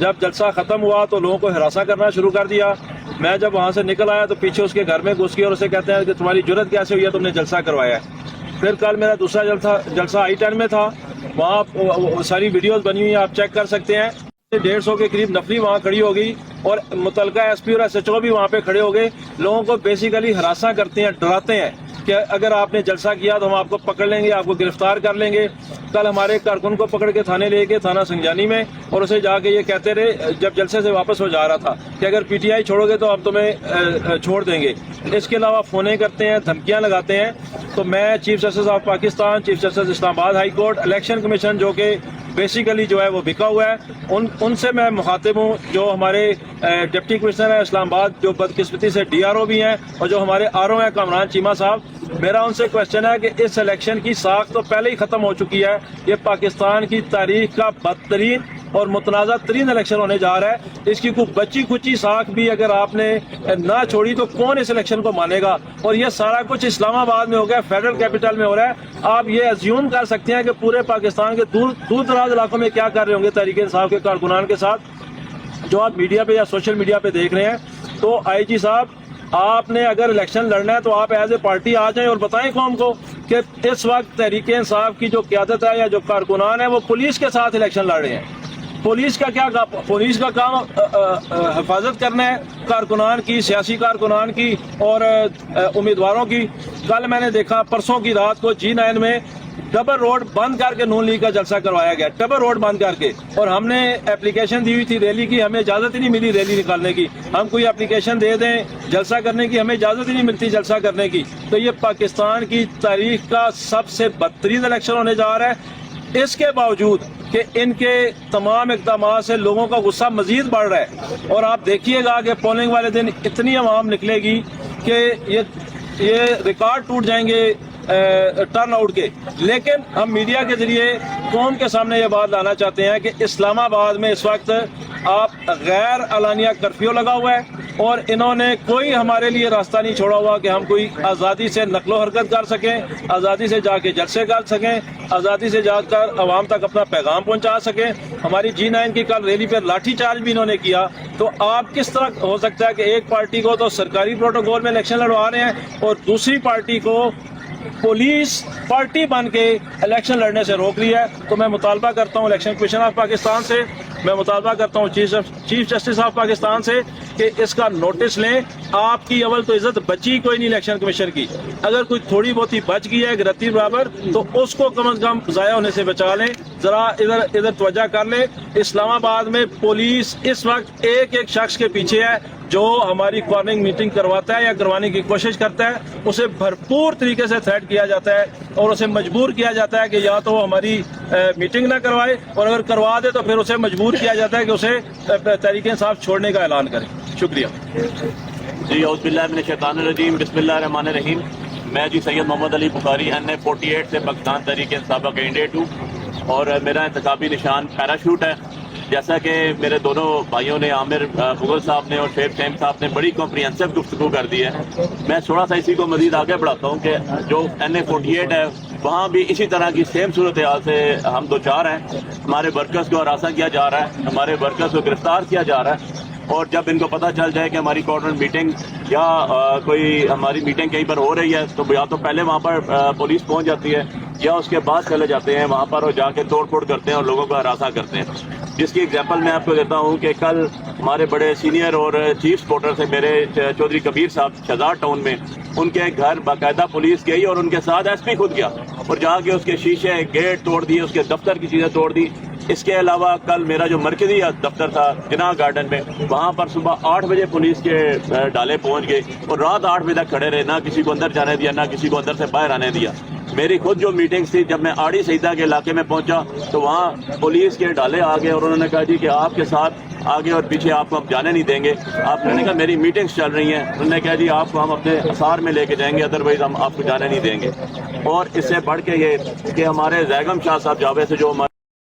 جب جلسہ ختم ہوا تو لوگوں کو ہراساں کرنا شروع کر دیا. میں جب وہاں سے نکل آیا تو پیچھے اس کے گھر میں گھس گیا اور اسے کہتے ہیں کہ تمہاری جرت کیسے ہوئی ہے, تم نے جلسہ کروایا ہے. پھر کل میرا دوسرا جلسہ I-10 میں تھا, وہاں ساری ویڈیوز بنی ہوئی ہیں, آپ چیک کر سکتے ہیں. 150 کے قریب نفری وہاں کھڑی ہو گئی اور متعلقہ SP اور SHO بھی وہاں پہ کھڑے ہو گئے. لوگوں کو بیسیکلی ہراساں کرتے ہیں, ڈراتے ہیں کہ اگر آپ نے جلسہ کیا تو ہم آپ کو پکڑ لیں گے, آپ کو گرفتار کر لیں گے. کل ہمارے کارکن کو پکڑ کے تھانے لے گئے, تھانہ سنجانی میں, اور اسے جا کے یہ کہتے رہے جب جلسے سے واپس ہو جا رہا تھا کہ اگر PTI چھوڑو گے تو ہم تمہیں چھوڑ دیں گے. اس کے علاوہ فونیں کرتے ہیں, دھمکیاں لگاتے ہیں. تو میں chief justice of Pakistan, chief justice Islamabad high court, election commission جو کہ بیسیکلی جو ہے وہ بکا ہوا ہے, ان سے میں مخاطب ہوں. جو ہمارے ڈپٹی کمشنر ہیں اسلام آباد, جو بدقسمتی سے DRO بھی ہیں, اور جو ہمارے RO ہیں کامران چیمہ صاحب, میرا ان سے کوشچن ہے کہ اس الیکشن کی ساخت تو پہلے ہی ختم ہو چکی ہے. یہ پاکستان کی تاریخ کا بدترین اور متنازع ترین الیکشن ہونے جا رہا ہے. اس کی کوئی بچی کچی ساکھ بھی اگر آپ نے نہ چھوڑی تو کون اس الیکشن کو مانے گا؟ اور یہ سارا کچھ اسلام آباد میں ہو گیا, فیڈرل کیپٹل میں ہو رہا ہے. آپ یہ ازیوم کر سکتے ہیں کہ پورے پاکستان کے دور دراز علاقوں میں کیا کر رہے ہوں گے تحریک انصاف کے کارکنان کے ساتھ, جو آپ میڈیا پہ یا سوشل میڈیا پہ دیکھ رہے ہیں. تو IG صاحب, آپ نے اگر الیکشن لڑنا ہے تو آپ ایز اے پارٹی آ جائیں اور بتائیں قوم کو کہ اس وقت تحریک انصاف کی جو قیادت ہے یا جو کارکنان ہیں وہ پولیس کے ساتھ الیکشن لڑ رہے ہیں. پولیس کا کیا پولیس کا کام حفاظت کرنا ہے کارکنان کی, سیاسی کارکنان کی اور امیدواروں کی. کل میں نے دیکھا پرسوں کی رات کو G9 میں ڈبل روڈ بند کر کے نون لیگ کا جلسہ کروایا گیا, ڈبل روڈ بند کر کے. اور ہم نے اپلیکیشن دی ہوئی تھی ریلی کی, ہمیں اجازت ہی نہیں ملی ریلی نکالنے کی. ہم کوئی اپلیکیشن دے دیں جلسہ کرنے کی, ہمیں اجازت ہی نہیں ملتی جلسہ کرنے کی. تو یہ پاکستان کی تاریخ کا سب سے بدترین الیکشن ہونے جا رہا ہے. اس کے باوجود کہ ان کے تمام اقدامات سے لوگوں کا غصہ مزید بڑھ رہا ہے. اور آپ دیکھیے گا کہ پولنگ والے دن اتنی عوام نکلے گی کہ یہ ریکارڈ ٹوٹ جائیں گے ٹرن آؤٹ کے. لیکن ہم میڈیا کے ذریعے قوم کے سامنے یہ بات لانا چاہتے ہیں کہ اسلام آباد میں اس وقت آپ غیر اعلانیہ کرفیو لگا ہوا ہے, اور انہوں نے کوئی ہمارے لیے راستہ نہیں چھوڑا ہوا کہ ہم کوئی آزادی سے نقل و حرکت کر سکیں, آزادی سے جا کے جلسے کر سکیں, آزادی سے جا کر عوام تک اپنا پیغام پہنچا سکیں. ہماری G9 کی کل ریلی پر لاٹھی چارج بھی انہوں نے کیا. تو آپ کس طرح ہو سکتا ہے کہ ایک پارٹی کو تو سرکاری پروٹوکول میں الیکشن لڑوا رہے ہیں اور دوسری پارٹی کو پولیس پارٹی بن کے الیکشن لڑنے سے روک رہی ہے؟ تو میں مطالبہ کرتا ہوں الیکشن کمیشن آف پاکستان سے, میں مطالبہ کرتا ہوں چیف جسٹس آف پاکستان سے کہ اس کا نوٹس لیں. آپ کی اول تو عزت بچی کوئی نہیں الیکشن کمیشن کی, اگر کوئی تھوڑی بہت ہی بچ گئی ہے ایک رتی برابر تو اس کو کم از کم ضائع ہونے سے بچا لیں. ذرا ادھر توجہ کر لیں. اسلام آباد میں پولیس اس وقت ایک شخص کے پیچھے ہے جو ہماری کارننگ میٹنگ کرواتا ہے یا کروانے کی کوشش کرتا ہے. اسے بھرپور طریقے سے تھریٹ کیا جاتا ہے اور اسے مجبور کیا جاتا ہے کہ یا تو وہ ہماری میٹنگ نہ کروائے, اور اگر کروا دے تو پھر اسے مجبور کیا جاتا ہے کہ اسے تحریک انصاف چھوڑنے کا اعلان کرے. شکریہ. جی اعوذ باللہ من الشیطان الرجیم, بسم اللہ الرحمن الرحیم. میں جی سید محمد علی بخاری NA 48 سے پاکستان تحریک انصاف کا کینڈیڈیٹ ہوں, اور میرا انتخابی نشان پیراشوٹ ہے. جیسا کہ میرے دونوں بھائیوں نے, عامر مغل صاحب نے اور شیخ شیم صاحب نے بڑی کمپریہنسو گفتگو کر دی ہے, میں تھوڑا سا اسی کو مزید آگے بڑھاتا ہوں کہ جو NA 48 ہے وہاں بھی اسی طرح کی سیم صورتحال سے ہم دو چار ہیں. ہمارے ورکرز کو ہراساں کیا جا رہا ہے, ہمارے ورکرز کو گرفتار کیا جا رہا ہے, اور جب ان کو پتہ چل جائے کہ ہماری کارنر میٹنگ یا کوئی ہماری میٹنگ کہیں پر ہو رہی ہے تو یا تو پہلے وہاں پر پولیس پہنچ جاتی ہے یا اس کے بعد چلے جاتے ہیں وہاں پر اور جا کے توڑ پھوڑ کرتے ہیں اور لوگوں کو ہراساں کرتے ہیں. جس کی ایگزامپل میں آپ کو دیتا ہوں کہ کل ہمارے بڑے سینئر اور چیف سپورٹر سے میرے چودھری کبیر صاحب شہزاد ٹاؤن میں, ان کے گھر باقاعدہ پولیس گئی اور ان کے ساتھ SP خود گیا اور جا کے اس کے شیشے گیٹ توڑ دیے, اس کے دفتر کی چیزیں توڑ دی. اس کے علاوہ کل میرا جو مرکزی دفتر تھا جناح گارڈن میں, وہاں پر صبح 8 بجے پولیس کے ڈالے پہنچ گئے اور رات 8 بجے تک کھڑے رہے, نہ کسی کو اندر جانے دیا نہ کسی کو اندر سے باہر آنے دیا. میری خود جو میٹنگز تھی, جب میں آڑی سیدہ کے علاقے میں پہنچا تو وہاں پولیس کے ڈالے آ گئے اور انہوں نے کہا جی کہ آپ کے ساتھ آگے اور پیچھے آپ کو ہم جانے نہیں دیں گے. آپ نے کہا میری میٹنگز چل رہی ہیں, انہوں نے کہا جی آپ کو ہم اپنے اثار میں لے کے جائیں گے, ادروائز ہم آپ کو جانے نہیں دیں گے. اور اس سے بڑھ کے یہ کہ ہمارے زیگم شاہ صاحب جاوے سے جو